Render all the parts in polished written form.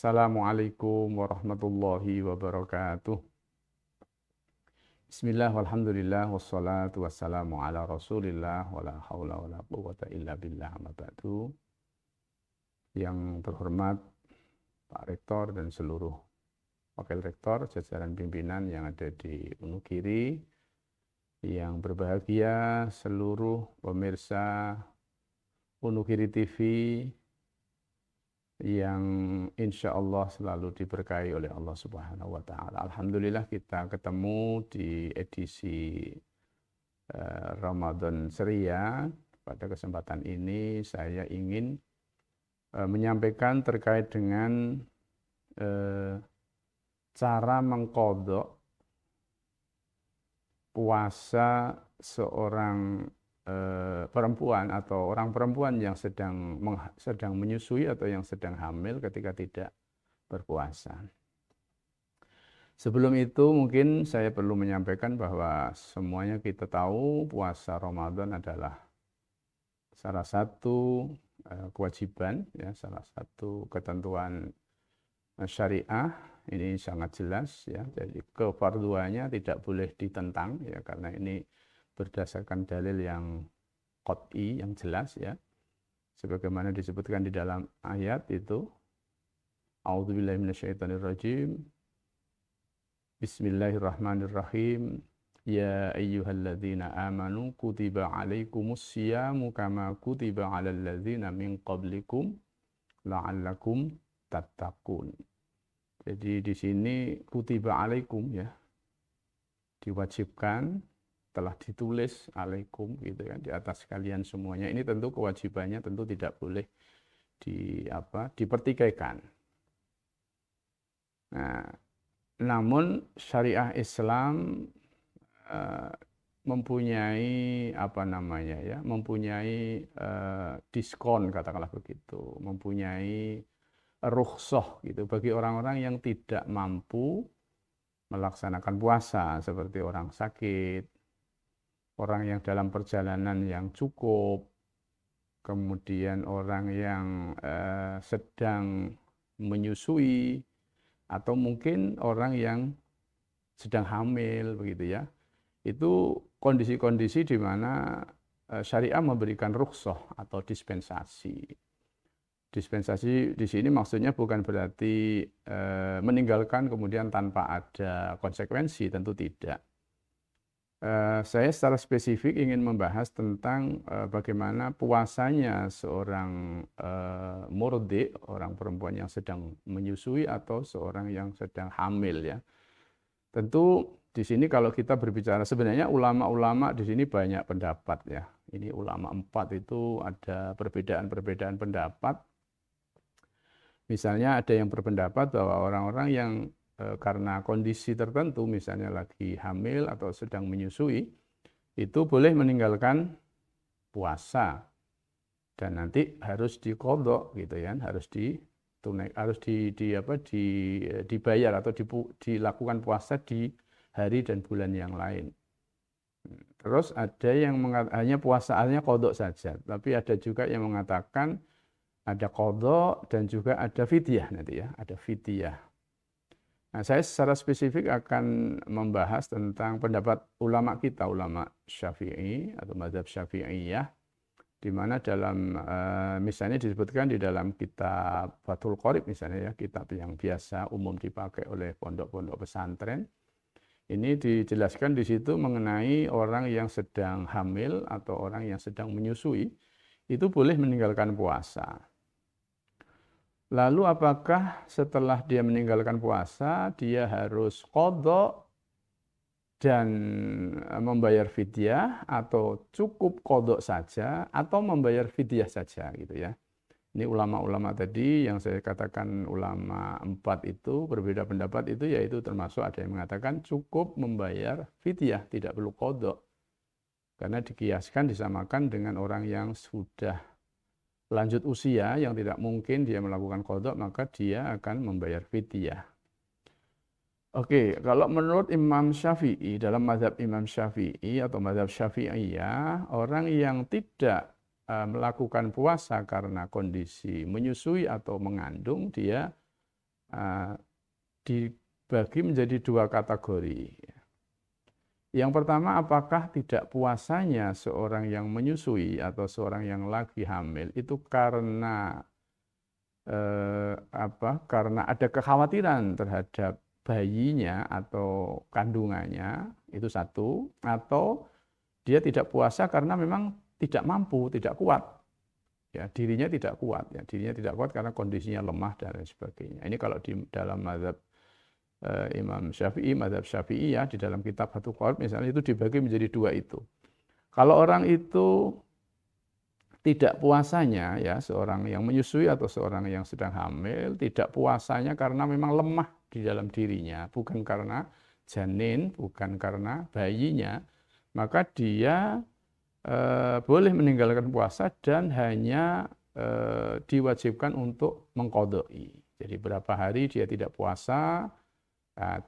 Assalamualaikum warahmatullahi wabarakatuh. Bismillah walhamdulillah wassalatu wassalamu ala rasulillah wala hawla wala quwwata illa billah amma ba'du. Yang terhormat Pak Rektor dan seluruh Wakil Rektor, jajaran pimpinan yang ada di Wonogiri, yang berbahagia seluruh pemirsa Wonogiri TV, yang insya Allah selalu diberkahi oleh Allah Subhanahu wa Ta'ala. Alhamdulillah kita ketemu di edisi Ramadan Ceria. Pada kesempatan ini saya ingin menyampaikan terkait dengan cara mengqadha puasa seorang perempuan atau orang perempuan yang sedang menyusui atau yang sedang hamil ketika tidak berpuasa. Sebelum itu mungkin saya perlu menyampaikan bahwa semuanya kita tahu puasa Ramadan adalah salah satu kewajiban, ya, salah satu ketentuan syariah. Ini sangat jelas, ya. Jadi kefarduannya tidak boleh ditentang, ya, karena ini berdasarkan dalil yang qat'i, yang jelas, ya. Sebagaimana disebutkan di dalam ayat itu, A'udzubillahi minasyaitonirrajim. Bismillahirrahmanirrahim. Ya ayyuhalladzina amanu kutiba alaikumusyiyamu kama kutiba alal ladzina min qablikum la'allakum tattaqun. Jadi di sini kutiba alaikum, ya. Diwajibkan, telah ditulis alaikum, gitu kan, di atas kalian semuanya. Ini tentu kewajibannya tentu tidak boleh dipertikaikan. Nah, namun syariah Islam mempunyai mempunyai diskon, katakanlah begitu, mempunyai rukhsah gitu bagi orang-orang yang tidak mampu melaksanakan puasa, seperti orang sakit, orang yang dalam perjalanan yang cukup, kemudian orang yang sedang menyusui, atau mungkin orang yang sedang hamil, begitu, ya. Itu kondisi-kondisi di mana syariah memberikan rukhsah atau dispensasi. Dispensasi di sini maksudnya bukan berarti meninggalkan kemudian tanpa ada konsekuensi, tentu tidak. Saya secara spesifik ingin membahas tentang bagaimana puasanya seorang murdi, orang perempuan yang sedang menyusui atau seorang yang sedang hamil, ya. Tentu di sini kalau kita berbicara, sebenarnya ulama-ulama di sini banyak pendapat, ya. Ini ulama 4 itu ada perbedaan-perbedaan pendapat. Misalnya ada yang berpendapat bahwa orang-orang yang karena kondisi tertentu, misalnya lagi hamil atau sedang menyusui, itu boleh meninggalkan puasa dan nanti harus diqadha, gitu ya, harus dibayar atau dilakukan puasa di hari dan bulan yang lain. Terus ada yang hanya puasanya qadha saja, tapi ada juga yang mengatakan ada qadha dan juga ada fidyah nanti, ya, ada fidyah. Nah, saya secara spesifik akan membahas tentang pendapat ulama kita, ulama Syafi'i atau mazhab Syafi'iyah, di mana dalam misalnya disebutkan di dalam kitab Fathul Qorib, misalnya, ya, kitab yang biasa umum dipakai oleh pondok-pondok pesantren. Ini dijelaskan di situ mengenai orang yang sedang hamil atau orang yang sedang menyusui, itu boleh meninggalkan puasa. Lalu apakah setelah dia meninggalkan puasa, dia harus qadha dan membayar fidyah, atau cukup qadha saja, atau membayar fidyah saja, gitu, ya. Ini ulama-ulama tadi yang saya katakan ulama 4 itu berbeda pendapat itu, yaitu termasuk ada yang mengatakan cukup membayar fidyah, tidak perlu qadha. Karena dikiaskan, disamakan dengan orang yang sudah lanjut usia yang tidak mungkin dia melakukan qadha, maka dia akan membayar fidyah. Oke, kalau menurut Imam Syafi'i, dalam mazhab Imam Syafi'i atau mazhab Syafi'iyah, orang yang tidak melakukan puasa karena kondisi menyusui atau mengandung, dia dibagi menjadi dua kategori. Yang pertama, apakah tidak puasanya seorang yang menyusui atau seorang yang lagi hamil itu karena karena ada kekhawatiran terhadap bayinya atau kandungannya, itu satu, atau dia tidak puasa karena memang tidak mampu, tidak kuat. Ya, dirinya tidak kuat, ya, dirinya tidak kuat karena kondisinya lemah dan lain sebagainya. Ini kalau di dalam mazhab Imam Syafi'i, mazhab Syafi'i ya, di dalam kitab Fathul Qorib misalnya itu dibagi menjadi dua itu. Kalau orang itu tidak puasanya, ya seorang yang menyusui atau seorang yang sedang hamil, tidak puasanya karena memang lemah di dalam dirinya, bukan karena janin, bukan karena bayinya, maka dia boleh meninggalkan puasa dan hanya diwajibkan untuk mengqadai. Jadi berapa hari dia tidak puasa,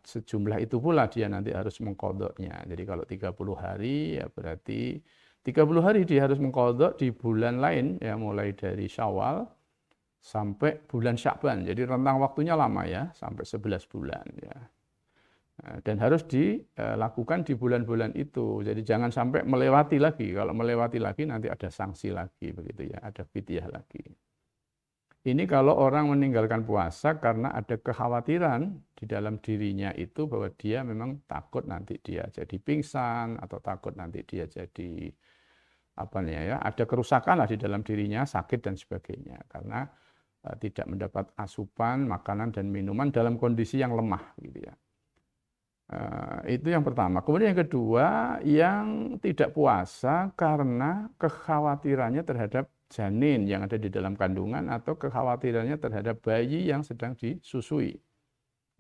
sejumlah itu pula dia nanti harus mengqadainya. Jadi kalau 30 hari ya berarti 30 hari dia harus mengqadai di bulan lain ya, mulai dari Syawal sampai bulan Sya'ban. Jadi rentang waktunya lama ya, sampai 11 bulan ya. Dan harus dilakukan di bulan-bulan itu. Jadi jangan sampai melewati lagi. Kalau melewati lagi nanti ada sanksi lagi begitu ya, ada fidyah lagi. Ini kalau orang meninggalkan puasa karena ada kekhawatiran di dalam dirinya itu bahwa dia memang takut nanti dia jadi pingsan atau takut nanti dia jadi ada kerusakan lah di dalam dirinya, sakit dan sebagainya karena tidak mendapat asupan makanan dan minuman dalam kondisi yang lemah gitu ya. Itu yang pertama. Kemudian yang kedua, yang tidak puasa karena kekhawatirannya terhadap janin yang ada di dalam kandungan atau kekhawatirannya terhadap bayi yang sedang disusui.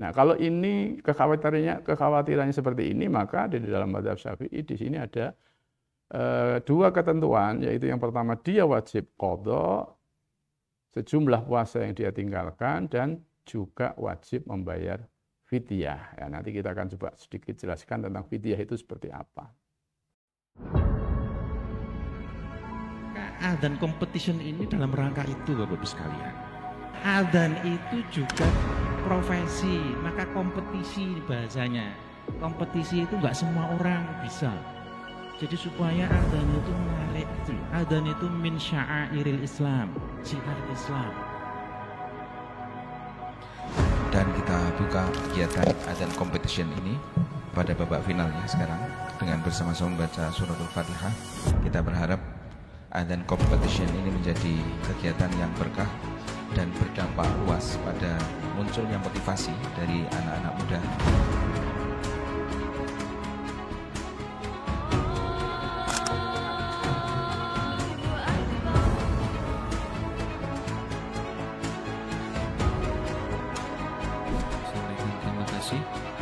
Nah, kalau ini kekhawatirannya seperti ini, maka di dalam mazhab Syafi'i di sini ada dua ketentuan, yaitu yang pertama dia wajib qadha sejumlah puasa yang dia tinggalkan dan juga wajib membayar fidyah. Ya, nanti kita akan coba sedikit jelaskan tentang fidyah itu seperti apa. Adzan competition ini dalam rangka itu Bapak-Ibu sekalian. Adzan itu juga profesi, maka kompetisi bahasanya. Kompetisi itu nggak semua orang bisa. Jadi supaya adzan itu menarik, adzan itu min sya'airil Islam, syiar Islam. Dan kita buka kegiatan adzan competition ini pada babak finalnya sekarang dengan bersama-sama membaca suratul Fatihah. Kita berharap adzan competition ini menjadi kegiatan yang berkah dan berdampak luas pada munculnya motivasi dari anak-anak muda. Terima kasih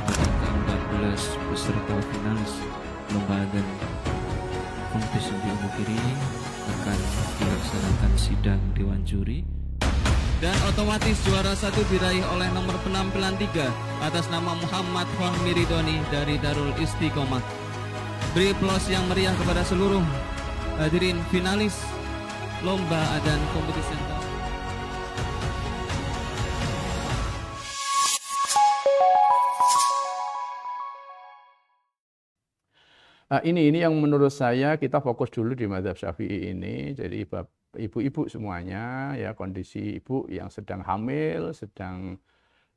kepada 14 peserta finalis lomba adzan kompetisi di Ubud Kiri akan dilaksanakan sidang dewan juri. Dan otomatis juara 1 diraih oleh nomor penampilan 3 atas nama Muhammad Hon Miridoni dari Darul Istiqomah. Beri aplaus yang meriah kepada seluruh hadirin finalis lomba adzan kompetisi. Ini yang menurut saya kita fokus dulu di mazhab Syafi'i ini. Jadi ibu-ibu semuanya ya, kondisi ibu yang sedang hamil, sedang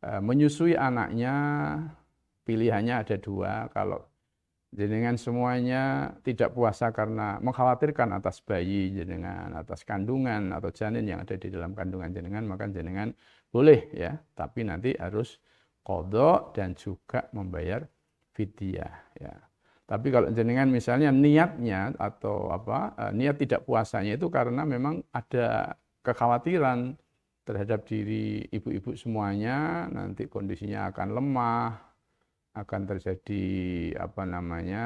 menyusui anaknya, pilihannya ada dua. Kalau jenengan semuanya tidak puasa karena mengkhawatirkan atas bayi jenengan, atas kandungan atau janin yang ada di dalam kandungan jenengan, maka jenengan boleh ya, tapi nanti harus qadha dan juga membayar fidyah ya. Tapi kalau jenengan misalnya niatnya atau niat tidak puasanya itu karena memang ada kekhawatiran terhadap diri ibu-ibu semuanya, nanti kondisinya akan lemah, akan terjadi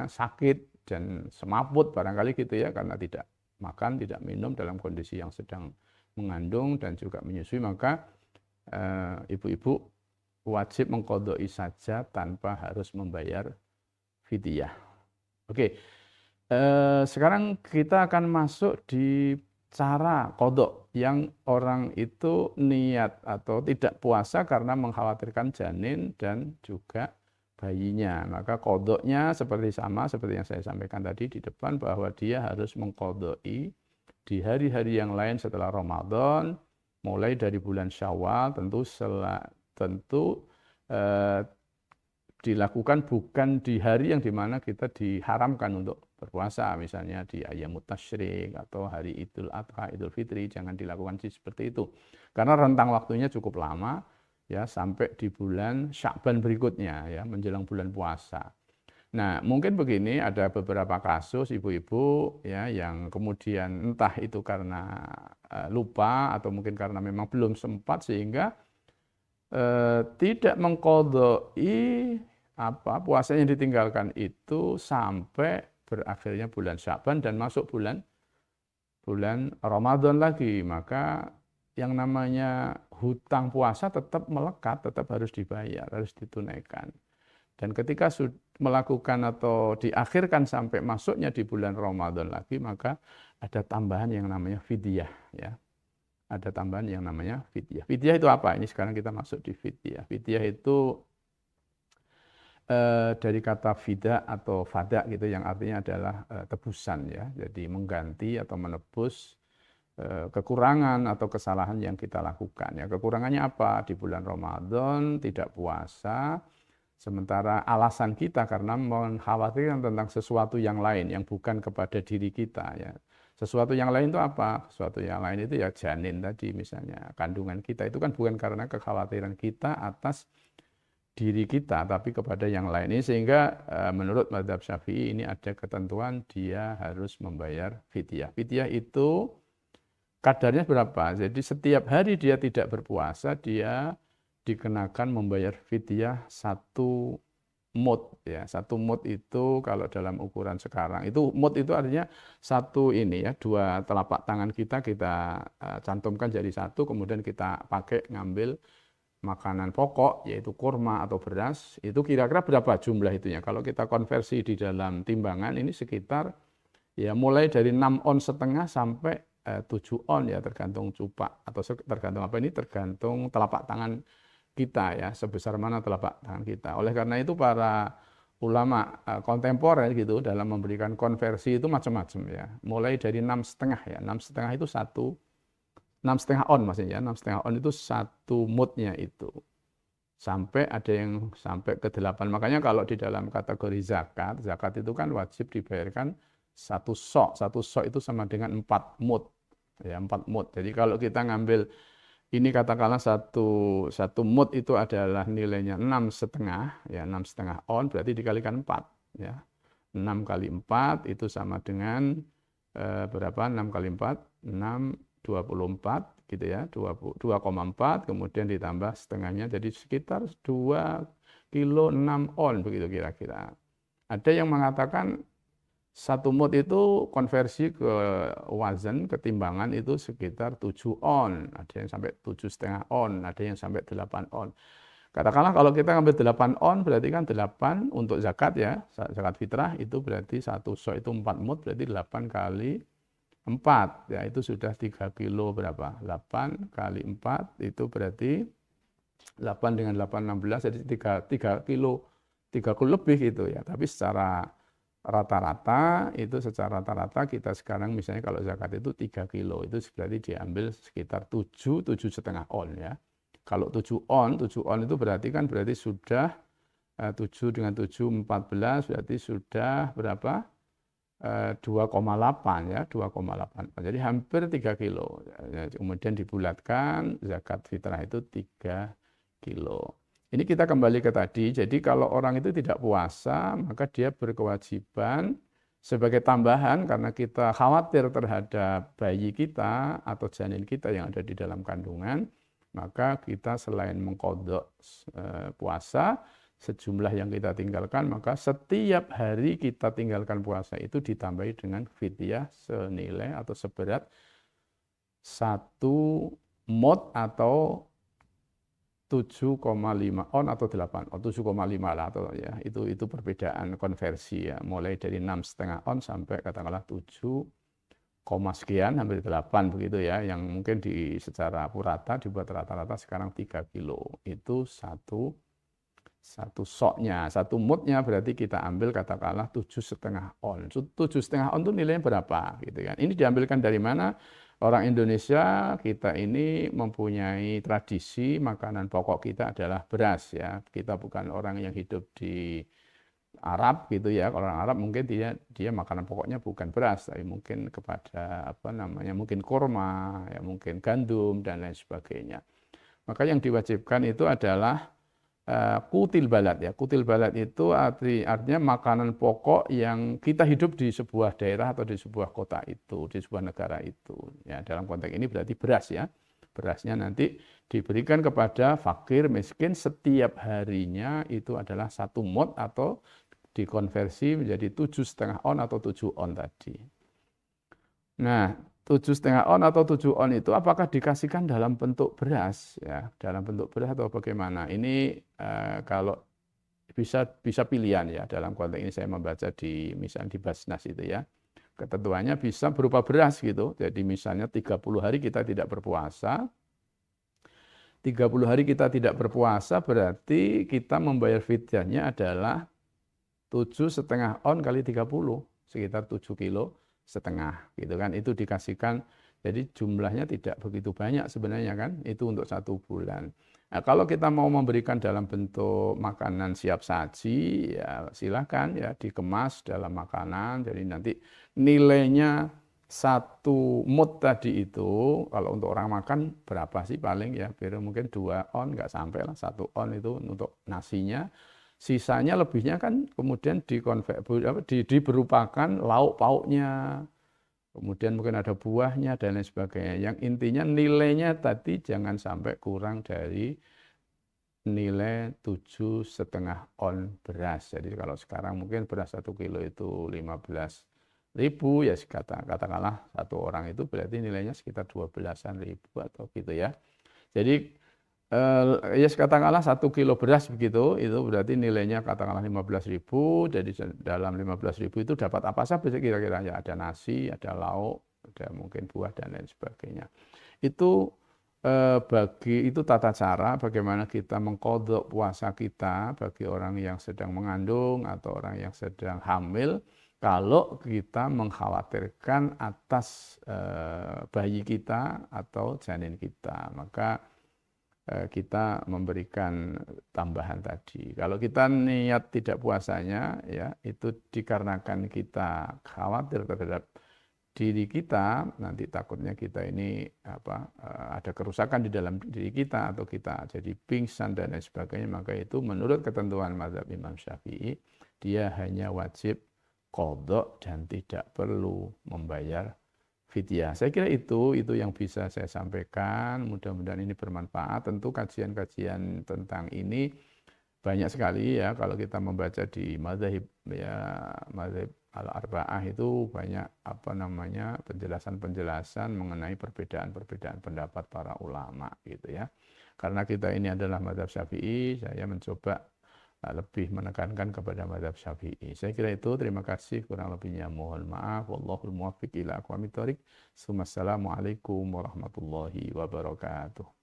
sakit dan semaput barangkali gitu ya, karena tidak makan, tidak minum dalam kondisi yang sedang mengandung dan juga menyusui, maka ibu-ibu wajib mengqadai saja tanpa harus membayar fidyah. Oke, sekarang kita akan masuk di cara kodok yang orang itu niat atau tidak puasa karena mengkhawatirkan janin dan juga bayinya. Maka kodoknya sama seperti yang saya sampaikan tadi di depan, bahwa dia harus mengkodoi di hari-hari yang lain setelah Ramadan, mulai dari bulan Syawal, tentu dilakukan bukan di hari yang dimana kita diharamkan untuk berpuasa, misalnya di Ayyamut Tasyrik atau hari Idul Adha, Idul Fitri, jangan dilakukan seperti itu. Karena rentang waktunya cukup lama, ya, sampai di bulan Sya'ban berikutnya, ya, menjelang bulan puasa. Nah, mungkin begini, ada beberapa kasus ibu-ibu, ya, yang kemudian entah itu karena lupa atau mungkin karena memang belum sempat sehingga tidak mengqadai puasa yang ditinggalkan itu sampai berakhirnya bulan Sya'ban dan masuk bulan Ramadan lagi. Maka yang namanya hutang puasa tetap melekat, tetap harus dibayar, harus ditunaikan. Dan ketika melakukan atau diakhirkan sampai masuknya di bulan Ramadan lagi, maka ada tambahan yang namanya fidyah, ya. Ada tambahan yang namanya fidyah. Fidyah itu apa? Ini sekarang kita masuk di fidyah. Fidyah itu dari kata fida atau fada gitu, yang artinya adalah tebusan, ya. Jadi mengganti atau menebus kekurangan atau kesalahan yang kita lakukan, ya. Kekurangannya apa? Di bulan Ramadan tidak puasa, sementara alasan kita karena mengkhawatirkan tentang sesuatu yang lain yang bukan kepada diri kita, ya. Sesuatu yang lain itu apa? Sesuatu yang lain itu ya janin tadi misalnya, kandungan kita itu kan bukan karena kekhawatiran kita atas diri kita, tapi kepada yang lain. Ini sehingga menurut mazhab Syafi'i ini ada ketentuan dia harus membayar fidyah. Fidyah itu kadarnya berapa? Jadi setiap hari dia tidak berpuasa, dia dikenakan membayar fidyah 1 mud, ya. 1 mud itu kalau dalam ukuran sekarang itu, mud itu artinya satu ini, ya, 2 telapak tangan kita cantumkan jadi 1, kemudian kita pakai ngambil makanan pokok yaitu kurma atau beras, itu kira-kira berapa jumlah itunya? Kalau kita konversi di dalam timbangan ini sekitar, ya, mulai dari 6,5 on sampai 7 on, ya, tergantung cupak atau tergantung apa, ini tergantung telapak tangan kita, ya, sebesar mana telapak tangan kita. Oleh karena itu para ulama kontemporer gitu dalam memberikan konversi itu macam-macam, ya. Mulai dari 6,5, ya. 6,5 itu 6,5 on maksudnya, 6,5 on itu 1 mudnya itu. Sampai ada yang sampai ke 8. Makanya kalau di dalam kategori zakat itu kan wajib dibayarkan 1 sok. 1 sok itu sama dengan 4 mud. Ya, 4 mud. Jadi kalau kita ngambil ini katakanlah 1 mud itu adalah nilainya 6,5, ya, 6,5 on, berarti dikalikan 4, ya. 6 kali 4 itu sama dengan berapa? 6 kali 4, 24 gitu, ya, 2,4 kemudian ditambah setengahnya jadi sekitar 2,6 kilo on begitu kira-kira. Ada yang mengatakan 1 mud itu konversi ke wazan, ke timbangan itu sekitar 7 on, ada yang sampai 7,5 on, ada yang sampai 8 on. Katakanlah kalau kita ngambil 8 on berarti kan 8 untuk zakat, ya, zakat fitrah itu berarti 1 sok itu 4 mud, berarti 8 kali 4, ya, itu sudah 3 kilo berapa? 8 kali 4 itu berarti 8 dengan 8 16, jadi 3 kilo lebih gitu, ya. Tapi secara rata-rata kita sekarang misalnya kalau zakat itu 3 kilo, itu berarti diambil sekitar 7,5 on, ya. Kalau 7 on itu berarti sudah 7 dengan 7 14, berarti sudah berapa? 2,8, ya, 2,8. Jadi hampir 3 kilo. Kemudian dibulatkan zakat fitrah itu 3 kilo. Ini kita kembali ke tadi. Jadi kalau orang itu tidak puasa, maka dia berkewajiban sebagai tambahan karena kita khawatir terhadap bayi kita atau janin kita yang ada di dalam kandungan, maka kita selain mengqadha puasa sejumlah yang kita tinggalkan, maka setiap hari kita tinggalkan puasa itu ditambahi dengan fidyah senilai atau seberat 1 mud atau 7,5 on atau 8 on, 7,5 lah, atau, ya, itu perbedaan konversi, ya, mulai dari 6,5 on sampai katakanlah 7,8 sekian, hampir 8 begitu ya, yang mungkin secara purata dibuat rata-rata sekarang 3 kilo. Itu satu soknya, satu mutnya berarti kita ambil katakanlah 7,5 on. 7,5 on itu nilainya berapa gitu kan. Ini diambilkan dari mana? Orang Indonesia kita ini mempunyai tradisi makanan pokok kita adalah beras ya. Kita bukan orang yang hidup di Arab gitu ya. Kalau orang Arab mungkin dia makanan pokoknya bukan beras, tapi mungkin kepada mungkin kurma, ya mungkin gandum dan lain sebagainya. Maka yang diwajibkan itu adalah kutil balad ya. Kutil balad itu artinya makanan pokok yang kita hidup di sebuah daerah atau di sebuah kota itu, di sebuah negara itu. Ya, dalam konteks ini berarti beras ya. Berasnya nanti diberikan kepada fakir miskin setiap harinya itu adalah 1 mot atau dikonversi menjadi 7,5 on atau 7 on tadi. Nah, 7,5 on atau 7 on itu apakah dikasihkan dalam bentuk beras ya, dalam bentuk beras atau bagaimana? Ini kalau bisa pilihan ya, dalam konteks ini saya membaca misalnya di Basnas itu ya. Ketentuannya bisa berupa beras gitu. Jadi misalnya 30 hari kita tidak berpuasa. 30 hari kita tidak berpuasa berarti kita membayar fidyahnya adalah 7,5 on kali 30, sekitar 7,5 kilo gitu kan. Itu dikasihkan, jadi jumlahnya tidak begitu banyak sebenarnya kan, itu untuk 1 bulan. Nah, kalau kita mau memberikan dalam bentuk makanan siap saji ya silakan ya, dikemas dalam makanan, jadi nanti nilainya 1 mut tadi itu kalau untuk orang makan berapa sih paling ya, mungkin 2 on, nggak sampai lah 1 on itu untuk nasinya. Sisanya lebihnya kan kemudian diberupakan lauk pauknya, kemudian mungkin ada buahnya dan lain sebagainya. Yang intinya nilainya tadi jangan sampai kurang dari nilai 7,5 on beras. Jadi kalau sekarang mungkin beras 1 kilo itu 15.000 ya, katakanlah 1 orang itu berarti nilainya sekitar 12.000 atau gitu ya. Jadi ya katakanlah 1 kilo beras begitu, itu berarti nilainya katakanlah 15.000, jadi dalam 15.000 itu dapat apa saja kira-kira ya, ada nasi, ada lauk, ada mungkin buah dan lain sebagainya. Itu itu tata cara bagaimana kita mengqadha puasa kita bagi orang yang sedang mengandung atau orang yang sedang hamil, kalau kita mengkhawatirkan atas bayi kita atau janin kita, maka kita memberikan tambahan tadi. Kalau kita niat tidak puasanya ya itu dikarenakan kita khawatir terhadap diri kita, nanti takutnya kita ini ada kerusakan di dalam diri kita atau kita jadi pingsan dan lain sebagainya, maka itu menurut ketentuan mazhab Imam Syafi'i dia hanya wajib qadha dan tidak perlu membayar fidyah. Saya kira itu yang bisa saya sampaikan. Mudah-mudahan ini bermanfaat. Tentu kajian-kajian tentang ini banyak sekali ya. Kalau kita membaca di mazhab al-arba'ah itu banyak penjelasan-penjelasan mengenai perbedaan-perbedaan pendapat para ulama gitu ya. Karena kita ini adalah mazhab Syafi'i, saya mencoba lebih menekankan kepada mazhab Syafi'i. Saya kira itu, terima kasih, kurang lebihnya mohon maaf. Wallahul muwaffiq ila aqwamit thoriq. Assalamualaikum warahmatullahi wabarakatuh.